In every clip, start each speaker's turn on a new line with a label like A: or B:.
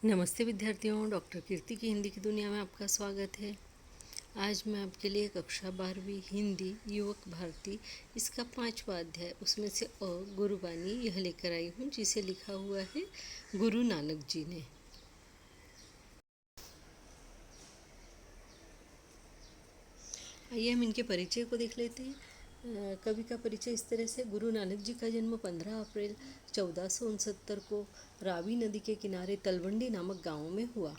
A: नमस्ते विद्यार्थियों, डॉक्टर कीर्ति की हिंदी की दुनिया में आपका स्वागत है। आज मैं आपके लिए कक्षा 12वीं हिंदी युवक भारती इसका 5वां अध्याय उसमें से गुरुबानी यह लेकर आई हूँ, जिसे लिखा हुआ है गुरु नानक जी ने। आइए हम इनके परिचय को देख लेते हैं। कवि का परिचय इस तरह से: गुरु नानक जी का जन्म 15 अप्रैल 1469 को रावी नदी के किनारे तलवंडी नामक गांव में हुआ।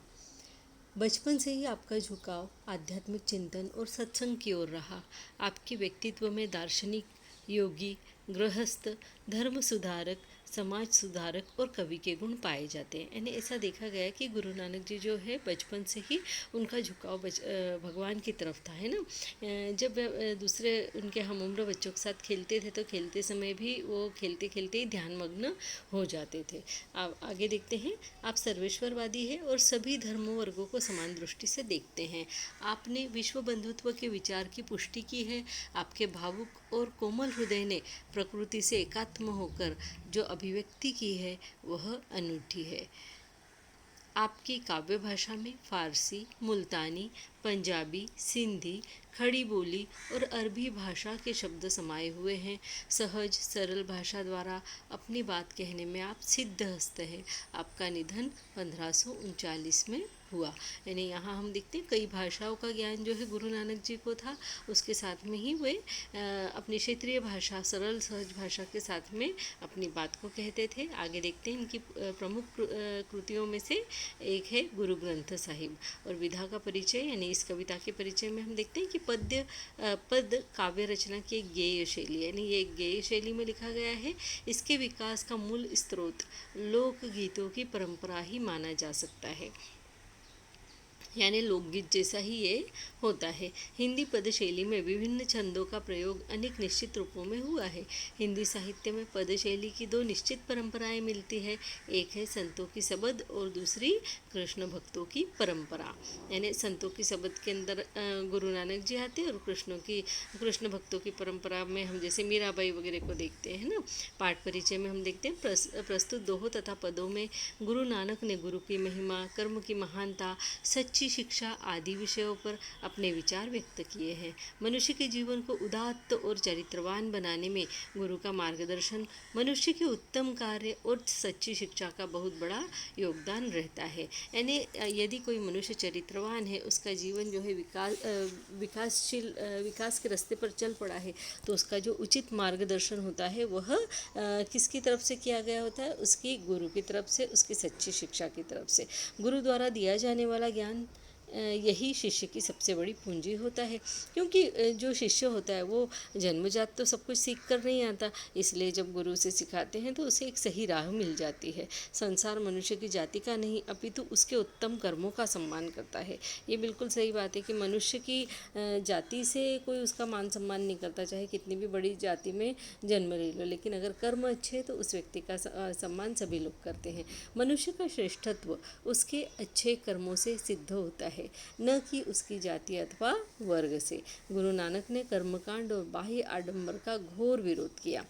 A: बचपन से ही आपका झुकाव आध्यात्मिक चिंतन और सत्संग की ओर रहा। आपके व्यक्तित्व में दार्शनिक, योगी, गृहस्थ, धर्म सुधारक, समाज सुधारक और कवि के गुण पाए जाते हैं। यानी ऐसा देखा गया कि गुरु नानक जी जो है बचपन से ही उनका झुकाव भगवान की तरफ था, है ना। जब दूसरे उनके हम उम्र बच्चों के साथ खेलते थे तो खेलते समय भी वो खेलते खेलते ही ध्यान मग्न हो जाते थे। अब आगे देखते हैं। आप सर्वेश्वरवादी हैं और सभी धर्मों वर्गों को समान दृष्टि से देखते हैं। आपने विश्व बंधुत्व के विचार की पुष्टि की है। आपके भावुक और कोमल हृदय ने प्रकृति से एकात्म होकर जो अभिव्यक्ति की है वह अनूठी है। आपकी काव्य भाषा में फारसी, मुल्तानी, पंजाबी, सिंधी, खड़ी बोली और अरबी भाषा के शब्द समाये हुए हैं। सहज सरल भाषा द्वारा अपनी बात कहने में आप सिद्धहस्त हैं। आपका निधन 1539 में हुआ। यानी यहाँ हम देखते हैं कई भाषाओं का ज्ञान जो है गुरु नानक जी को था। उसके साथ में ही वे अपनी क्षेत्रीय भाषा, सरल सहज भाषा के साथ में अपनी बात को कहते थे। आगे देखते हैं इनकी प्रमुख कृतियों में से एक है गुरु ग्रंथ साहिब। और विधा का परिचय, यानी इस कविता के परिचय में हम देखते हैं कि पद काव्य रचना की एक गेय शैली, यानी ये एक गेय शैली में लिखा गया है। इसके विकास का मूल स्रोत लोकगीतों की परंपरा ही माना जा सकता है, यानी लोकगीत जैसा ही ये होता है। हिंदी पद शैली में विभिन्न छंदों का प्रयोग अनेक निश्चित रूपों में हुआ है। हिंदी साहित्य में पद शैली की दो निश्चित परंपराएं मिलती है। एक है संतों की सबद और दूसरी कृष्ण भक्तों की परंपरा। यानी संतों की सबद के अंदर गुरु नानक जी आते हैं और कृष्ण भक्तों की परंपरा में हम जैसे मीराबाई वगैरह को देखते हैं ना। पाठ परिचय में हम देखते हैं प्रस्तुत दोहों तथा पदों में गुरु नानक ने गुरु की महिमा, कर्म की महानता, सच्ची शिक्षा आदि विषयों पर अपने विचार व्यक्त किए हैं। मनुष्य के जीवन को उदात्त और चरित्रवान बनाने में गुरु का मार्गदर्शन, मनुष्य के उत्तम कार्य और सच्ची शिक्षा का बहुत बड़ा योगदान रहता है। यानी यदि कोई मनुष्य चरित्रवान है, उसका जीवन जो है विकास के रास्ते पर चल पड़ा है, तो उसका जो उचित मार्गदर्शन होता है वह किसकी तरफ से किया गया होता है? उसकी गुरु की तरफ से, उसकी सच्ची शिक्षा की तरफ से। गुरु द्वारा दिया जाने वाला ज्ञान यही शिष्य की सबसे बड़ी पूंजी होता है, क्योंकि जो शिष्य होता है वो जन्मजात तो सब कुछ सीख कर नहीं आता, इसलिए जब गुरु से सिखाते हैं तो उसे एक सही राह मिल जाती है। संसार मनुष्य की जाति का नहीं अपितु उसके उत्तम कर्मों का सम्मान करता है। ये बिल्कुल सही बात है कि मनुष्य की जाति से कोई उसका मान सम्मान नहीं करता, चाहे कितनी भी बड़ी जाति में जन्म ले लो, लेकिन अगर कर्म अच्छे तो उस व्यक्ति का सम्मान सभी लोग करते हैं। मनुष्य का श्रेष्ठत्व उसके अच्छे कर्मों से सिद्ध होता है, न कि उसकी जाति अथवा वर्ग से। गुरु नानक ने कर्मकांड और बाह्य आडंबर का घोर विरोध किया,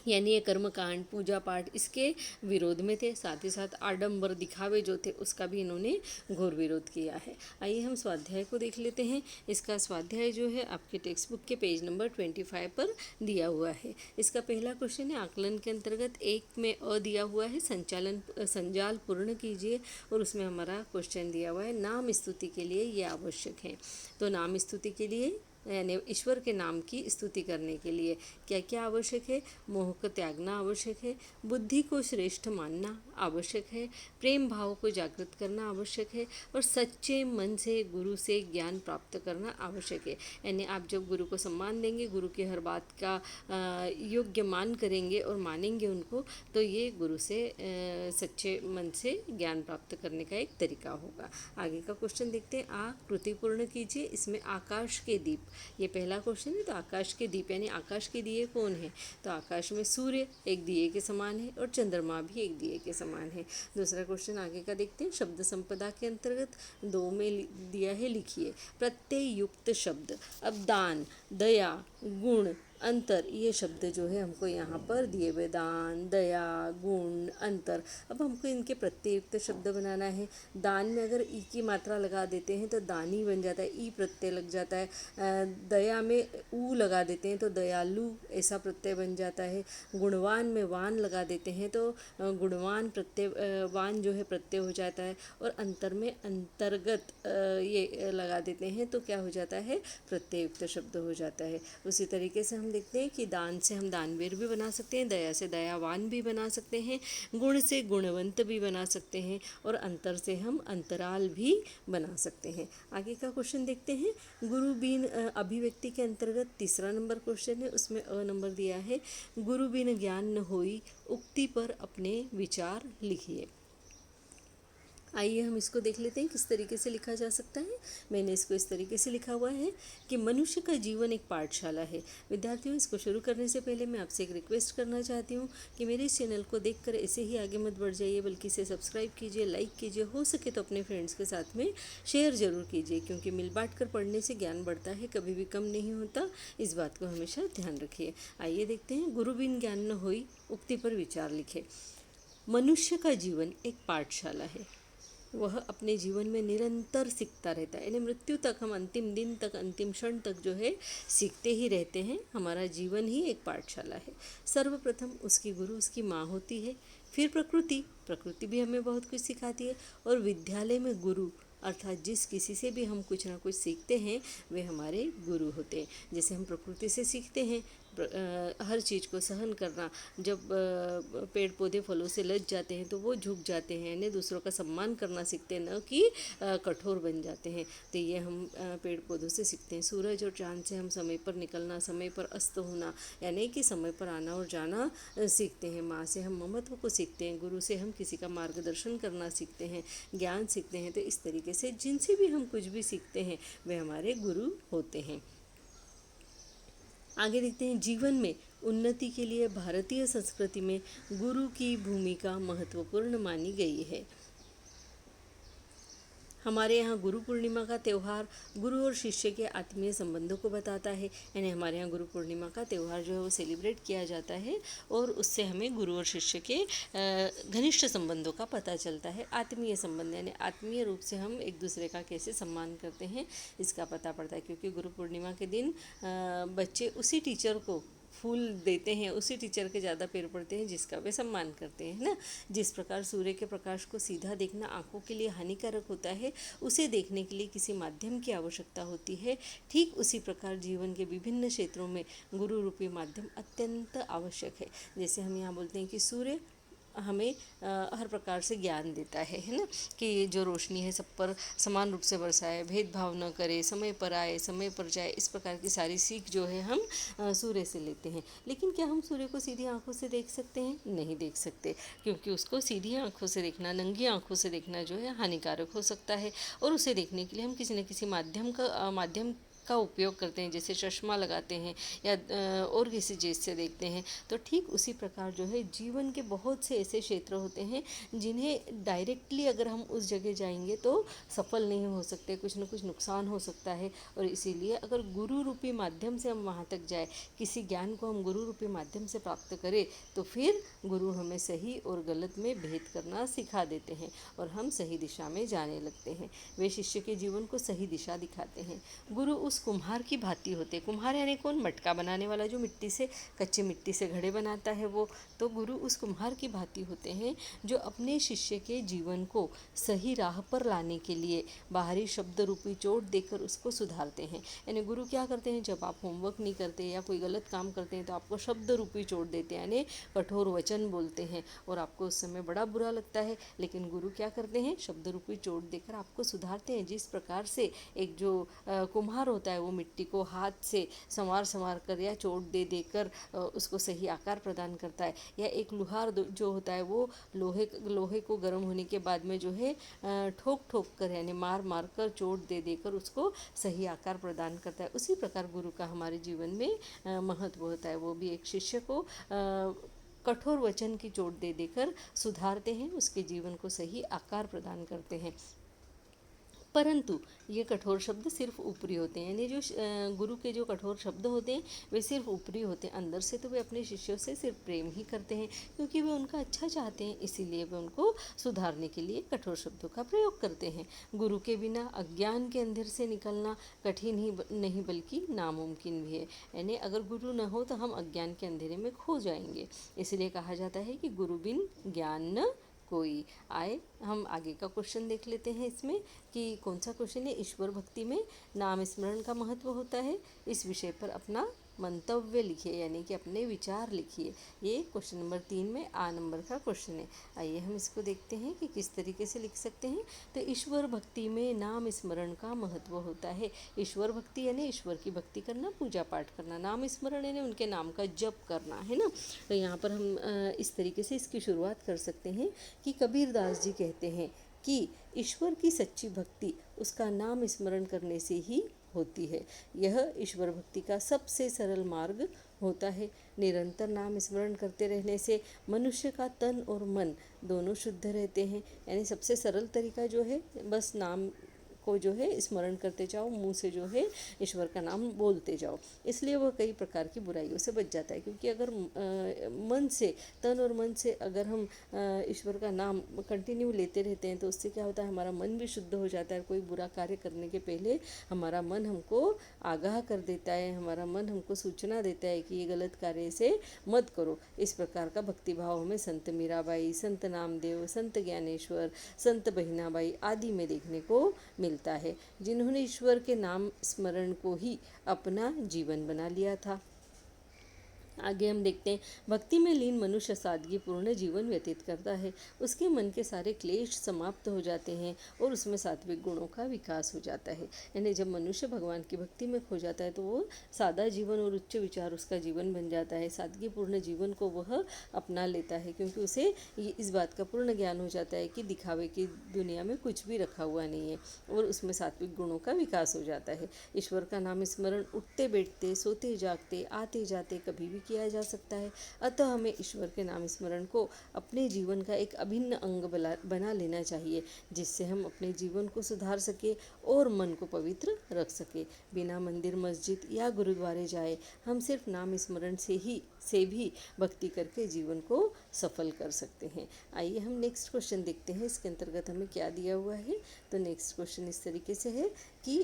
A: यानी ये कर्मकांड, पूजा पाठ इसके विरोध में थे। साथ ही साथ आडंबर, दिखावे जो थे, उसका भी इन्होंने घोर विरोध किया है। आइए हम स्वाध्याय को देख लेते हैं। इसका स्वाध्याय जो है आपके टेक्स्ट बुक के पेज नंबर 25 पर दिया हुआ है। इसका पहला क्वेश्चन है आकलन के अंतर्गत 1 में अ दिया हुआ है, संजाल पूर्ण कीजिए, और उसमें हमारा क्वेश्चन दिया हुआ है नाम स्तुति के लिए ये आवश्यक है। तो नाम स्तुति के लिए, यानी ईश्वर के नाम की स्तुति करने के लिए क्या क्या आवश्यक है? मोह को त्यागना आवश्यक है, बुद्धि को श्रेष्ठ मानना आवश्यक है, प्रेम भाव को जागृत करना आवश्यक है, और सच्चे मन से गुरु से ज्ञान प्राप्त करना आवश्यक है। यानी आप जब गुरु को सम्मान देंगे, गुरु की हर बात का योग्य मान करेंगे और मानेंगे उनको, तो ये गुरु से सच्चे मन से ज्ञान प्राप्त करने का एक तरीका होगा। आगे का क्वेश्चन देखते हैं। कृति पूर्ण कीजिए। इसमें आकाश के दीप, ये पहला क्वेश्चन है। तो आकाश के दीप यानी आकाश के दिए कौन है? तो आकाश में सूर्य एक दिए के समान है और चंद्रमा भी एक दिए के समान है। दूसरा क्वेश्चन आगे का देखते हैं। शब्द संपदा के अंतर्गत 2 में दिया है, लिखिए प्रत्यय युक्त शब्द। अब दान, दया, गुण, अंतर, ये शब्द जो है हमको यहाँ पर दिए हुए, दान, दया, गुण, अंतर। अब हमको इनके प्रत्ययुक्त शब्द बनाना है। दान में अगर ई की मात्रा लगा देते हैं तो दानी बन जाता है, ई प्रत्यय लग जाता है। दया में ऊ लगा देते हैं तो दयालु ऐसा प्रत्यय बन जाता है। गुणवान में वान लगा देते हैं तो गुणवान प्रत्यय, वान जो है प्रत्यय हो जाता है। और अंतर में अंतर्गत ये लगा देते हैं तो क्या हो जाता है, प्रत्ययुक्त शब्द हो जाता है। उसी तरीके से हम देखते हैं कि दान से हम दानवीर भी बना सकते हैं, दया से दयावान भी बना सकते हैं, गुण से गुणवंत भी बना सकते हैं, और अंतर से हम अंतराल भी बना सकते हैं। आगे का क्वेश्चन देखते हैं। गुरु बिन अभिव्यक्ति के अंतर्गत तीसरा नंबर क्वेश्चन है, उसमें अ नंबर दिया है। गुरु बिन ज्ञान न होई, उक्ति पर अपने विचार लिखिए। आइए हम इसको देख लेते हैं किस तरीके से लिखा जा सकता है। मैंने इसको इस तरीके से लिखा हुआ है कि मनुष्य का जीवन एक पाठशाला है। विद्यार्थियों, इसको शुरू करने से पहले मैं आपसे एक रिक्वेस्ट करना चाहती हूँ कि मेरे इस चैनल को देखकर ऐसे ही आगे मत बढ़ जाइए, बल्कि इसे सब्सक्राइब कीजिए, लाइक कीजिए, हो सके तो अपने फ्रेंड्स के साथ में शेयर ज़रूर कीजिए, क्योंकि मिल बांट कर पढ़ने से ज्ञान बढ़ता है, कभी भी कम नहीं होता। इस बात को हमेशा ध्यान रखिए। आइए देखते हैं। गुरु बिन ज्ञान न होई, उक्ति पर विचार लिखे। मनुष्य का जीवन एक पाठशाला है। वह अपने जीवन में निरंतर सीखता रहता है, यानी मृत्यु तक, हम अंतिम दिन तक, अंतिम क्षण तक जो है सीखते ही रहते हैं। हमारा जीवन ही एक पाठशाला है। सर्वप्रथम उसकी गुरु उसकी माँ होती है, फिर प्रकृति, प्रकृति भी हमें बहुत कुछ सिखाती है, और विद्यालय में गुरु, अर्थात जिस किसी से भी हम कुछ ना कुछ सीखते हैं वे हमारे गुरु होते हैं। जैसे हम प्रकृति से सीखते हैं हर चीज़ को सहन करना। जब पेड़ पौधे फलों से लज जाते हैं तो वो झुक जाते हैं, यानी दूसरों का सम्मान करना सीखते हैं, न कि कठोर बन जाते हैं। तो ये हम पेड़ पौधों से सीखते हैं। सूरज और चांद से हम समय पर निकलना, समय पर अस्त होना, यानी कि समय पर आना और जाना सीखते हैं। माँ से हम ममत्व को सीखते हैं, गुरु से हम किसी का मार्गदर्शन करना सीखते हैं, ज्ञान सीखते हैं। तो इस तरीके से जिनसे भी हम कुछ भी सीखते हैं वे हमारे गुरु होते हैं। आगे देखते हैं। जीवन में उन्नति के लिए भारतीय संस्कृति में गुरु की भूमिका महत्वपूर्ण मानी गई है। हमारे यहाँ गुरु पूर्णिमा का त्यौहार गुरु और शिष्य के आत्मीय संबंधों को बताता है, यानी हमारे यहाँ गुरु पूर्णिमा का त्यौहार जो है वो सेलिब्रेट किया जाता है, और उससे हमें गुरु और शिष्य के घनिष्ठ संबंधों का पता चलता है। आत्मीय संबंध, यानी आत्मीय रूप से हम एक दूसरे का कैसे सम्मान करते हैं इसका पता पड़ता है, क्योंकि गुरु पूर्णिमा के दिन बच्चे उसी टीचर को फूल देते हैं, उसी टीचर के ज़्यादा पैर पड़ते हैं जिसका वे सम्मान करते हैं, है ना। जिस प्रकार सूर्य के प्रकाश को सीधा देखना आंखों के लिए हानिकारक होता है, उसे देखने के लिए किसी माध्यम की आवश्यकता होती है, ठीक उसी प्रकार जीवन के विभिन्न क्षेत्रों में गुरु रूपी माध्यम अत्यंत आवश्यक है। जैसे हम यहाँ बोलते हैं कि सूर्य हमें हर प्रकार से ज्ञान देता है ना, कि जो रोशनी है सब पर समान रूप से बरसाए, भेदभाव न करे, समय पर आए, समय पर जाए, इस प्रकार की सारी सीख जो है हम सूर्य से लेते हैं। लेकिन क्या हम सूर्य को सीधी आंखों से देख सकते हैं? नहीं देख सकते, क्योंकि उसको सीधी आंखों से देखना, नंगी आंखों से देखना जो है हानिकारक हो सकता है, और उसे देखने के लिए हम किसी न किसी माध्यम का उपयोग करते हैं, जैसे चश्मा लगाते हैं या और किसी चीज़ से देखते हैं। तो ठीक उसी प्रकार जो है जीवन के बहुत से ऐसे क्षेत्र होते हैं जिन्हें डायरेक्टली अगर हम उस जगह जाएंगे तो सफल नहीं हो सकते, कुछ न कुछ नुकसान हो सकता है। और इसीलिए अगर गुरु रूपी माध्यम से हम वहाँ तक जाए, किसी ज्ञान को हम गुरु रूपी माध्यम से प्राप्त करें, तो फिर गुरु हमें सही और गलत में भेद करना सिखा देते हैं और हम सही दिशा में जाने लगते हैं। वे शिष्य के जीवन को सही दिशा दिखाते हैं। गुरु उस कुम्हार की भांति होते। कुम्हार यानी कौन? मटका बनाने वाला, जो मिट्टी से, कच्ची मिट्टी से घड़े बनाता है वो। तो गुरु उस कुम्हार की भांति होते हैं जो अपने शिष्य के जीवन को सही राह पर लाने के लिए बाहरी शब्द रूपी चोट देकर उसको सुधारते हैं। यानी गुरु क्या करते हैं, जब आप होमवर्क नहीं करते या कोई गलत काम करते हैं तो आपको शब्द रूपी चोट देते हैं, यानी कठोर वचन बोलते हैं, और आपको उस समय बड़ा बुरा लगता है। लेकिन गुरु क्या करते हैं, शब्द रूपी चोट देकर आपको सुधारते हैं। जिस प्रकार से एक जो कुम्हार होता है वो मिट्टी को हाथ से संवार कर या चोट दे देकर उसको सही आकार प्रदान करता है, या एक लुहार जो होता है वो लोहे को गर्म होने के बाद में जो है ठोक ठोक कर, यानी मार कर, चोट दे देकर उसको सही आकार प्रदान करता है। उसी प्रकार गुरु का हमारे जीवन में महत्व होता है। वो भी एक शिष्य को कठोर वचन की चोट दे देकर सुधारते हैं, उसके जीवन को सही आकार प्रदान करते हैं। परंतु ये कठोर शब्द सिर्फ ऊपरी होते हैं, यानी जो गुरु के जो कठोर शब्द होते हैं वे सिर्फ ऊपरी होते हैं। अंदर से तो वे अपने शिष्यों से सिर्फ प्रेम ही करते हैं, क्योंकि वे उनका अच्छा चाहते हैं, इसीलिए वे उनको सुधारने के लिए कठोर शब्दों का प्रयोग करते हैं। गुरु के बिना अज्ञान के अंधेर से निकलना कठिन ही नहीं बल्कि नामुमकिन भी है, यानी अगर गुरु न हो तो हम अज्ञान के अंधेरे में खो जाएंगे। इसलिए कहा जाता है कि गुरु बिन ज्ञान न कोई। आए हम आगे का क्वेश्चन देख लेते हैं इसमें कि कौन सा क्वेश्चन है। ईश्वर भक्ति में नाम स्मरण का महत्व होता है, इस विषय पर अपना मंतव्य लिखिए, यानी कि अपने विचार लिखिए। ये क्वेश्चन नंबर 3 में आ नंबर का क्वेश्चन है। आइए हम इसको देखते हैं कि किस तरीके से लिख सकते हैं। तो ईश्वर भक्ति में नाम स्मरण का महत्व होता है। ईश्वर भक्ति यानी ईश्वर की भक्ति करना, पूजा पाठ करना, नाम स्मरण यानी उनके नाम का जप करना, है ना। तो यहाँ पर हम इस तरीके से इसकी शुरुआत कर सकते हैं कि कबीरदास जी कहते हैं कि ईश्वर की सच्ची भक्ति उसका नाम स्मरण करने से ही होती है। यह ईश्वर भक्ति का सबसे सरल मार्ग होता है। निरंतर नाम स्मरण करते रहने से मनुष्य का तन और मन दोनों शुद्ध रहते हैं। यानी सबसे सरल तरीका जो है, बस नाम को जो है स्मरण करते जाओ, मुंह से जो है ईश्वर का नाम बोलते जाओ, इसलिए वह कई प्रकार की बुराइयों से बच जाता है। क्योंकि अगर मन से, तन और मन से अगर हम ईश्वर का नाम कंटिन्यू लेते रहते हैं तो उससे क्या होता है, हमारा मन भी शुद्ध हो जाता है। कोई बुरा कार्य करने के पहले हमारा मन हमको आगाह कर देता है, हमारा मन हमको सूचना देता है कि ये गलत कार्य से मत करो। इस प्रकार का भक्तिभाव हमें संत मीराबाई, संत नामदेव, संत ज्ञानेश्वर, संत बहिनाबाई आदि में देखने को मिलता है, जिन्होंने ईश्वर के नाम स्मरण को ही अपना जीवन बना लिया था। आगे हम देखते हैं, भक्ति में लीन मनुष्य सादगी पूर्ण जीवन व्यतीत करता है। उसके मन के सारे क्लेश समाप्त हो जाते हैं और उसमें सात्विक गुणों का विकास हो जाता है। यानी जब मनुष्य भगवान की भक्ति में खो जाता है तो वो सादा जीवन और उच्च विचार उसका जीवन बन जाता है। सादगी पूर्ण जीवन को वह अपना लेता है, क्योंकि उसे इस बात का पूर्ण ज्ञान हो जाता है कि दिखावे की दुनिया में कुछ भी रखा हुआ नहीं है, और उसमें सात्विक गुणों का विकास हो जाता है। ईश्वर का नाम स्मरण उठते बैठते, सोते जागते, आते जाते कभी भी किया जा सकता है। अतः हमें ईश्वर के नाम स्मरण को अपने जीवन का एक अभिन्न अंग बना लेना चाहिए, जिससे हम अपने जीवन को सुधार सके और मन को पवित्र रख सके। बिना मंदिर, मस्जिद या गुरुद्वारे जाए हम सिर्फ नाम स्मरण से भी भक्ति करके जीवन को सफल कर सकते हैं। आइए हम नेक्स्ट क्वेश्चन देखते हैं, इसके अंतर्गत हमें क्या दिया हुआ है। तो नेक्स्ट क्वेश्चन इस तरीके से है कि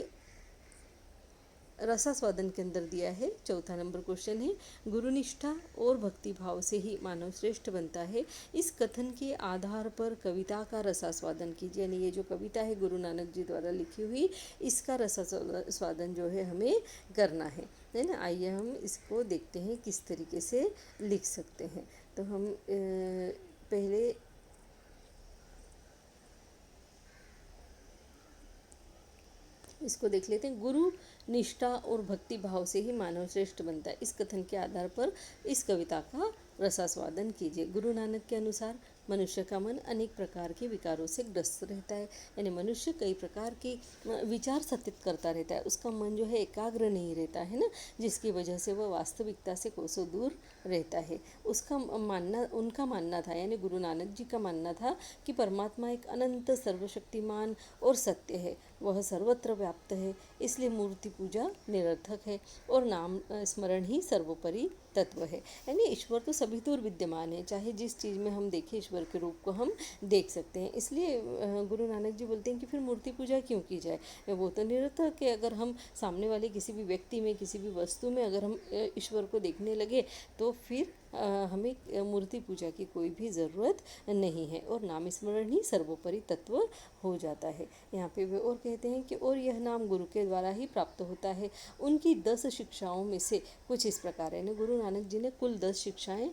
A: रसास्वादन के अंदर दिया है, चौथा नंबर क्वेश्चन है, गुरुनिष्ठा और भक्ति भाव से ही मानव श्रेष्ठ बनता है। इस कथन के आधार पर कविता का रसास्वादन कीजिए। यानी ये जो कविता है गुरु नानक जी द्वारा लिखी हुई, इसका रसास्वादन जो है हमें करना है ना। आइए हम इसको देखते हैं किस तरीके से लिख सकते हैं। तो हम पहले इसको देख लेते हैं। गुरु निष्ठा और भक्ति भाव से ही मानव श्रेष्ठ बनता है। इस कथन के आधार पर इस कविता का रसास्वादन कीजिए। गुरु नानक के अनुसार मनुष्य का मन अनेक प्रकार के विकारों से ग्रस्त रहता है। यानी मनुष्य कई प्रकार के विचार सतित करता रहता है, उसका मन जो है एकाग्र नहीं रहता है ना, जिसकी वजह से वह वास्तविकता से कोसों दूर रहता है। उनका मानना था, यानी गुरु नानक जी का मानना था कि परमात्मा एक अनंत, सर्वशक्तिमान और सत्य है, वह सर्वत्र व्याप्त है। इसलिए मूर्ति पूजा निरर्थक है और नाम स्मरण ही सर्वोपरि तत्व है। यानी ईश्वर तो सभी दूर विद्यमान है, चाहे जिस चीज़ में हम देखें ईश्वर के रूप को हम देख सकते हैं। इसलिए गुरु नानक जी बोलते हैं कि फिर मूर्ति पूजा क्यों की जाए, वो तो निरर्थक है। अगर हम सामने वाले किसी भी व्यक्ति में, किसी भी वस्तु में अगर हम ईश्वर को देखने लगे तो फिर हमें मूर्ति पूजा की कोई भी ज़रूरत नहीं है और नाम स्मरण ही सर्वोपरि तत्व हो जाता है। यहाँ पे वे और कहते हैं कि और यह नाम गुरु के द्वारा ही प्राप्त होता है। उनकी 10 शिक्षाओं में से कुछ इस प्रकार है। गुरु नानक जी ने कुल 10 शिक्षाएं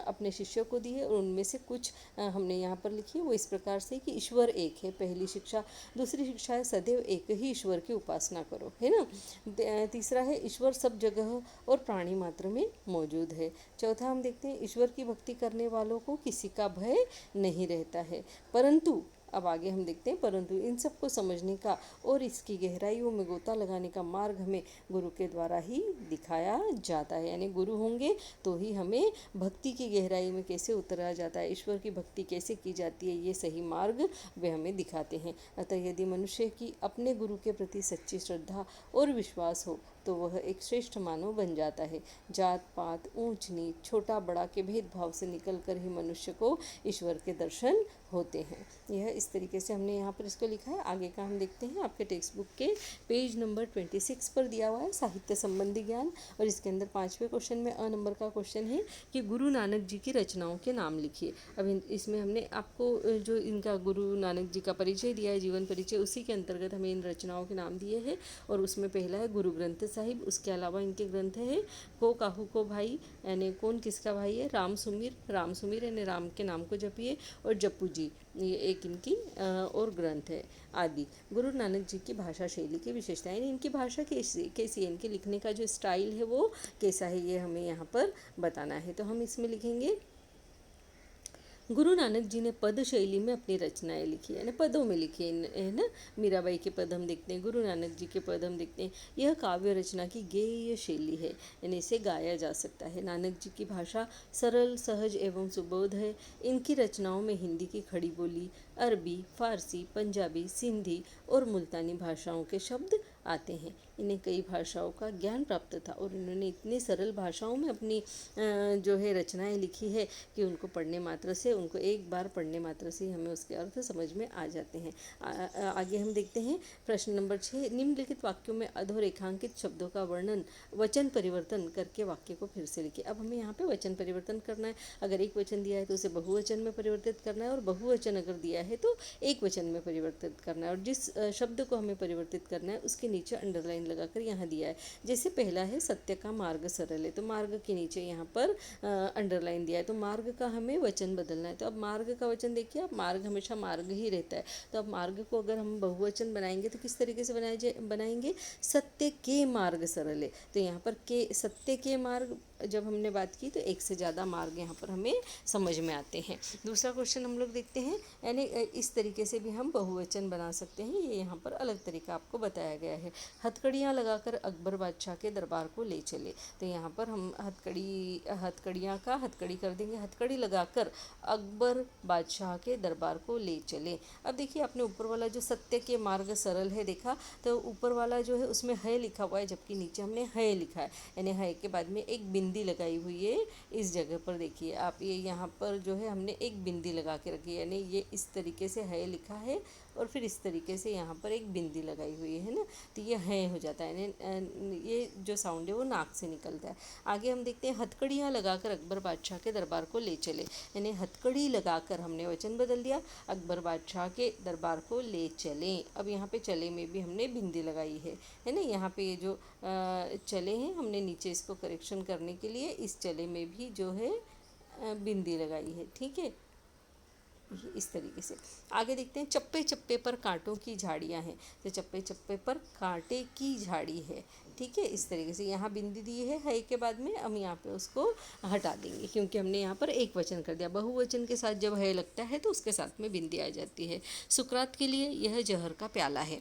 A: अपने शिष्यों को दी है और उनमें से कुछ हमने यहाँ पर लिखी है। वो इस प्रकार से कि ईश्वर एक है, पहली शिक्षा। दूसरी शिक्षा है सदैव एक ही ईश्वर की उपासना करो, है ना। तीसरा है ईश्वर सब जगह और प्राणी मात्र में मौजूद है। चौथा हम देखते हैं ईश्वर की भक्ति करने वालों को किसी का भय नहीं रहता है, परंतु अब आगे हम देखते हैं, परंतु इन सबको समझने का और इसकी गहराइयों में गोता लगाने का मार्ग हमें गुरु के द्वारा ही दिखाया जाता है। यानी गुरु होंगे तो ही हमें भक्ति की गहराई में कैसे उतरा जाता है, ईश्वर की भक्ति कैसे की जाती है, ये सही मार्ग वे हमें दिखाते हैं। अतः यदि मनुष्य की अपने गुरु के प्रति सच्ची श्रद्धा और विश्वास हो तो वह एक श्रेष्ठ मानव बन जाता है। जात पात, ऊंच नीच, छोटा बड़ा के भेदभाव से निकलकर ही मनुष्य को ईश्वर के दर्शन होते हैं। यह इस तरीके से हमने यहाँ पर इसको लिखा है। आगे का हम देखते हैं, आपके टेक्स्ट बुक के पेज नंबर 26 पर दिया हुआ है साहित्य संबंधी ज्ञान, और इसके अंदर 5वें क्वेश्चन में अ नंबर का क्वेश्चन है कि गुरु नानक जी की रचनाओं के नाम लिखिए। अब इसमें हमने आपको जो इनका गुरु नानक जी का परिचय दिया है, जीवन परिचय, उसी के अंतर्गत हमें इन रचनाओं के नाम दिए हैं। और उसमें पहला है गुरु ग्रंथ साहिब, उसके अलावा इनके ग्रंथ है को काहू को भाई, यानी कौन किसका भाई है, राम सुमीर यानी राम के नाम को जपिए, और जप्पू जी, ये एक इनकी और ग्रंथ है आदि। गुरु नानक जी की भाषा शैली की विशेषता, यानी इनकी भाषा कैसी है, इनके लिखने का जो स्टाइल है वो कैसा है, ये हमें यहाँ पर बताना है। तो हम इसमें लिखेंगे, गुरु नानक जी ने पद शैली में अपनी रचनाएं लिखी, यानी पदों में लिखी है ना। मीराबाई के पद हम देखते हैं, गुरु नानक जी के पद हम देखते हैं। यह काव्य रचना की गेय शैली है, यानी इसे गाया जा सकता है। नानक जी की भाषा सरल, सहज एवं सुबोध है। इनकी रचनाओं में हिंदी की खड़ी बोली, अरबी, फारसी, पंजाबी, सिंधी और मुल्तानी भाषाओं के शब्द आते हैं। इन्हें कई भाषाओं का ज्ञान प्राप्त था और इन्होंने इतनी सरल भाषाओं में अपनी जो है रचनाएं लिखी है कि उनको एक बार पढ़ने मात्र से हमें उसके अर्थ समझ में आ जाते हैं। आगे हम देखते हैं प्रश्न नंबर 6, निम्नलिखित वाक्यों में अधोरेखांकित शब्दों का वर्णन वचन परिवर्तन करके वाक्य को फिर से लिखिए। अब हमें यहाँ पे वचन परिवर्तन करना है। अगर एक वचन दिया है तो उसे बहुवचन में परिवर्तित करना है, और बहुवचन अगर दिया है तो एक वचन में परिवर्तित करना है। और जिस शब्द को हमें परिवर्तित करना है उसके नीचे अंडरलाइन लगाकर यहाँ दिया है। जैसे पहला है सत्य का मार्ग सरल है, तो मार्ग के नीचे यहाँ पर अंडरलाइन दिया है, तो मार्ग का हमें वचन बदलना है। तो अब मार्ग का वचन देखिए, अब मार्ग हमेशा मार्ग ही रहता है, तो अब मार्ग को अगर हम बहुवचन बनाएंगे तो किस तरीके से बनाएंगे, सत्य के मार्ग सरल है। तो यहाँ पर के सत्य के मार्ग जब हमने बात की तो एक से ज़्यादा मार्ग यहाँ पर हमें समझ में आते हैं। दूसरा क्वेश्चन हम लोग देखते हैं, यानी इस तरीके से भी हम बहुवचन बना सकते हैं, ये यहाँ पर अलग तरीका आपको बताया गया है। हथकड़ियाँ लगाकर अकबर बादशाह के दरबार को ले चले, तो यहाँ पर हम हथकड़ियाँ का हथकड़ी कर देंगे, हथकड़ी लगाकर अकबर बादशाह के दरबार को ले चले। अब देखिए आपने ऊपर वाला जो सत्य के मार्ग सरल है देखा, तो ऊपर वाला जो है उसमें है लिखा हुआ है, जबकि नीचे हमने है लिखा है, यानी है के बाद में एक बिंदी लगाई हुई है। इस जगह पर देखिए आप, ये यहाँ पर जो है हमने एक बिंदी लगा के रखी है, यानी ये इस तरीके से है लिखा है और फिर इस तरीके से यहाँ पर एक बिंदी लगाई हुई है ना, तो ये है हो जाता है, यानी ये जो साउंड है वो नाक से निकलता है। आगे हम देखते हैं, हथकड़ियाँ लगाकर अकबर बादशाह के दरबार को ले चले, यानी हथकड़ी लगाकर हमने वचन बदल दिया, अकबर बादशाह के दरबार को ले चले। अब यहाँ पे चले में भी हमने बिंदी लगाई है ना, यहाँ पे ये जो चले हैं हमने नीचे इसको करेक्शन करने के लिए इस चले में भी जो है बिंदी लगाई है, ठीक है, इस तरीके से। आगे देखते हैं, चप्पे चप्पे पर कांटों की झाड़ियाँ हैं, तो चप्पे चप्पे पर कांटे की झाड़ी है, ठीक है, इस तरीके से। यहाँ बिंदी दी है के बाद में हम यहाँ पे उसको हटा देंगे, क्योंकि हमने यहाँ पर एक वचन कर दिया। बहुवचन के साथ जब है लगता है तो उसके साथ में बिंदी आ जाती है। सुकरात के लिए यह जहर का प्याला है,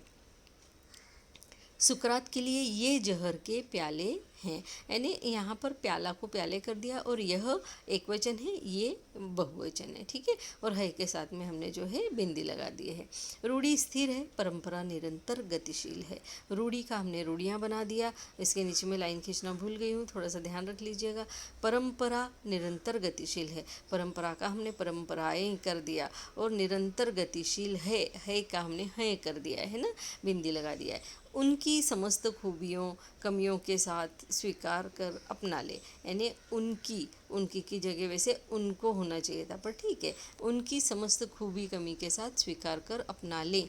A: सुकरात के लिए ये जहर के प्याले हैं, यानी यहाँ पर प्याला को प्याले कर दिया, और यह एक वचन है, ये बहुवचन है, ठीक है, और है के साथ में हमने जो है बिंदी लगा दी है। रूढ़ी स्थिर है, परंपरा निरंतर गतिशील है। रूढ़ी का हमने रूढ़ियाँ बना दिया, इसके नीचे में लाइन खींचना भूल गई हूँ, थोड़ा सा ध्यान रख लीजिएगा। परंपरा निरंतर गतिशील है, परंपरा का हमने परंपराएं कर दिया, और निरंतर गतिशील है का हमने है कर दिया है ना, बिंदी लगा दिया है। उनकी समस्त खूबियों कमियों के साथ स्वीकार कर अपना ले, यानी उनकी की जगह वैसे उनको होना चाहिए था, पर ठीक है, उनकी समस्त खूबी कमी के साथ स्वीकार कर अपना ले।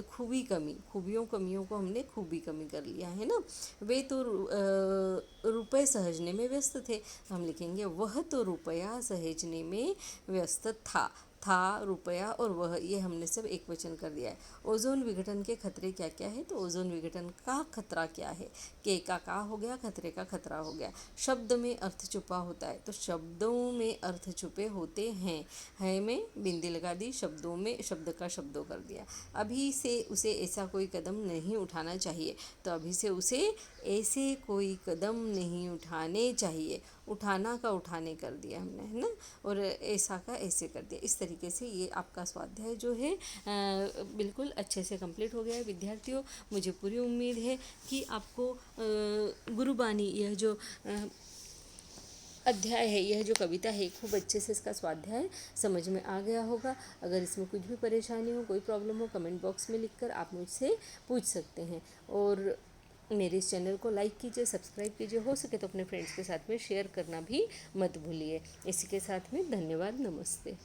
A: खूबी कमी, खूबियों कमियों को हमने खूबी कमी कर लिया है ना। वे तो रुपए सहेजने में व्यस्त थे, हम लिखेंगे वह तो रुपया सहेजने में व्यस्त था। था, रुपया और वह, ये हमने सब एक वचन कर दिया है। ओजोन विघटन के खतरे क्या क्या है? तो ओजोन विघटन का खतरा क्या है? के का हो गया, खतरे का खतरा हो गया। शब्द में अर्थ छुपा होता है, तो शब्दों में अर्थ छुपे होते हैं। है में बिंदी लगा दी, शब्दों में शब्द का शब्दों कर दिया। अभी से उसे ऐसा कोई कदम नहीं उठाना चाहिए, तो अभी से उसे ऐसे कोई कदम नहीं उठाने चाहिए। उठाना का उठाने कर दिया हमने, है ना, और ऐसा का ऐसे कर दिया। इस तरीके से ये आपका स्वाध्याय जो है बिल्कुल अच्छे से कंप्लीट हो गया है विद्यार्थियों। मुझे पूरी उम्मीद है कि आपको गुरुबानी, यह जो अध्याय है, यह जो कविता है, खूब अच्छे से इसका स्वाध्याय समझ में आ गया होगा। अगर इसमें कुछ भी परेशानी हो, कोई प्रॉब्लम हो, कमेंट बॉक्स में लिखकर आप मुझसे पूछ सकते हैं। और मेरे इस चैनल को लाइक कीजिए, सब्सक्राइब कीजिए, हो सके तो अपने फ्रेंड्स के साथ में शेयर करना भी मत भूलिए। इसी के साथ में धन्यवाद, नमस्ते।